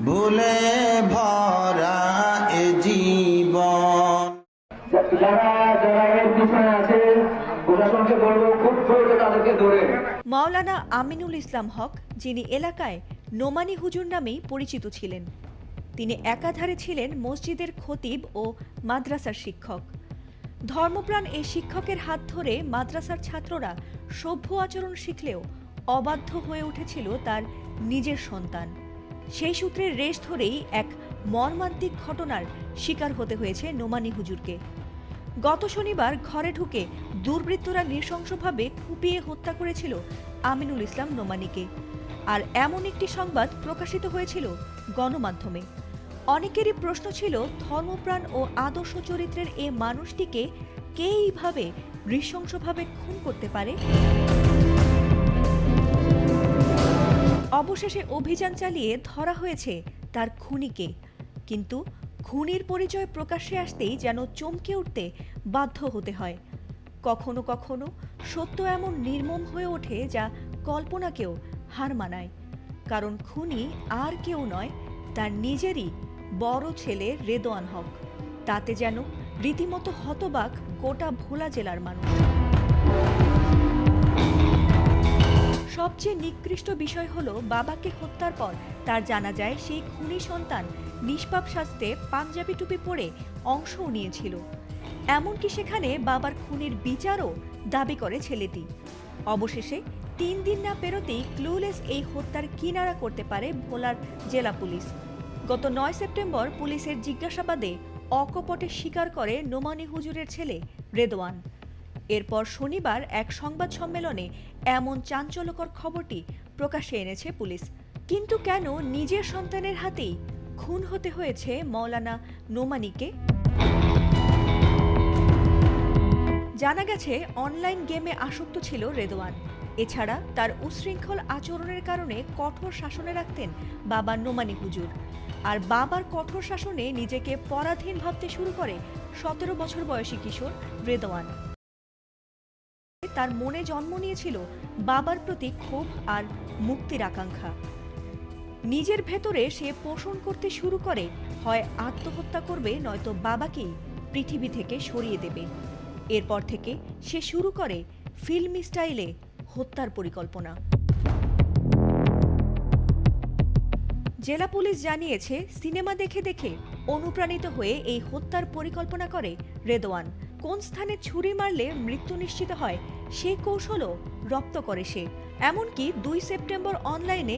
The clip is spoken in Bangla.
ভুলে ভরা এ জীবন। যারা যারা এর পিছনে আছে প্রশাসনকে বলবো খুব দ্রুত তাদেরকে ধরে। মাওলানা আমিনুল ইসলাম হক, যিনি এলাকায় নোমানী হুজুর নামেই পরিচিত ছিলেন, তিনি একাধারে ছিলেন মসজিদের খতিব ও মাদ্রাসার শিক্ষক। ধর্মপ্রাণ এই শিক্ষকের হাত ধরে মাদ্রাসার ছাত্ররা সভ্য আচরণ শিখলেও অবাধ্য হয়ে উঠেছিল তার নিজের সন্তান। সেই সূত্রের রেশ ধরেই এক মর্মান্তিক ঘটনার শিকার হতে হয়েছে নোমানী হুজুরকে। গত শনিবার ঘরে ঢুকে দুর্বৃত্তরা নৃশংসভাবে কুপিয়ে হত্যা করেছিল আমিনুল ইসলাম নোমানীকে। আর এমন একটি সংবাদ প্রকাশিত হয়েছিল গণমাধ্যমে। অনেকেরই প্রশ্ন ছিল, ধর্মপ্রাণ ও আদর্শ চরিত্রের এ মানুষটিকে কে এইভাবে নৃশংসভাবে খুন করতে পারে? অবশেষে অভিযান চালিয়ে ধরা হয়েছে তার খুনিকে, কিন্তু খুনির পরিচয় প্রকাশ্যে আসতেই যেন চমকে উঠতে বাধ্য হতে হয়। কখনো কখনো সত্য এমন নির্মম হয়ে ওঠে যা কল্পনাকেও হার মানায়। কারণ খুনি আর কেউ নয়, তার নিজেরই বড় ছেলে রেদোয়ান হক। তাতে যেন রীতিমতো হতবাক গোটা ভোলা জেলার মানুষ। সবচেয়ে নিকৃষ্ট বিষয় হলো, বাবাকে হত্যার পর তার জানা যায় সেই খুনি সন্তান নিষ্পাপ শাস্তে পাঞ্জাবি টুপি পরে অংশও নিয়েছিল। এমনকি সেখানে বাবার খুনির বিচারও দাবি করে ছেলেটি। অবশেষে 3 দিন না পেরোতেই ক্লুলেস এই হত্যার কিনারা করতে পারে ভোলার জেলা পুলিশ। গত 9 সেপ্টেম্বর পুলিশের জিজ্ঞাসাবাদে অকপটে স্বীকার করে নোমানী হুজুরের ছেলে রেদওয়ান। এরপর শনিবার এক সংবাদ সম্মেলনে এমন চাঞ্চল্যকর খবরটি প্রকাশ্যে এনেছে পুলিশ। কিন্তু কেন নিজের সন্তানের হাতেই খুন হতে হয়েছে মাওলানা নোমানীকে? জানা গেছে, অনলাইন গেমে আসক্ত ছিল রেদওয়ান। এছাড়া তার উচ্ছৃঙ্খল আচরণের কারণে কঠোর শাসনে রাখতেন বাবা নোমানী হুজুর। আর বাবার কঠোর শাসনে নিজেকে পরাধীন ভাবতে শুরু করে 17 বছর বয়সী কিশোর রেদওয়ান। তার মনে জন্ম নিয়েছিল বাবার প্রতি ক্ষোভ আর মুক্তির আকাঙ্ক্ষা। নিজের ভেতরে সে পোষণ করতে শুরু করে, হয় আত্মহত্যা করবে, নয়তো বাবাকেই পৃথিবী থেকে সরিয়ে দেবে। এরপর থেকে সে শুরু করে ফিল্মি স্টাইলে হত্যার পরিকল্পনা। জেলা পুলিশ জানিয়েছে, সিনেমা দেখে দেখে অনুপ্রাণিত হয়ে এই হত্যার পরিকল্পনা করে রেদওয়ান। কোন স্থানে ছুরি মারলে মৃত্যু নিশ্চিত হয় সে কৌশলও রপ্ত করে সে। এমনকি 2 সেপ্টেম্বর অনলাইনে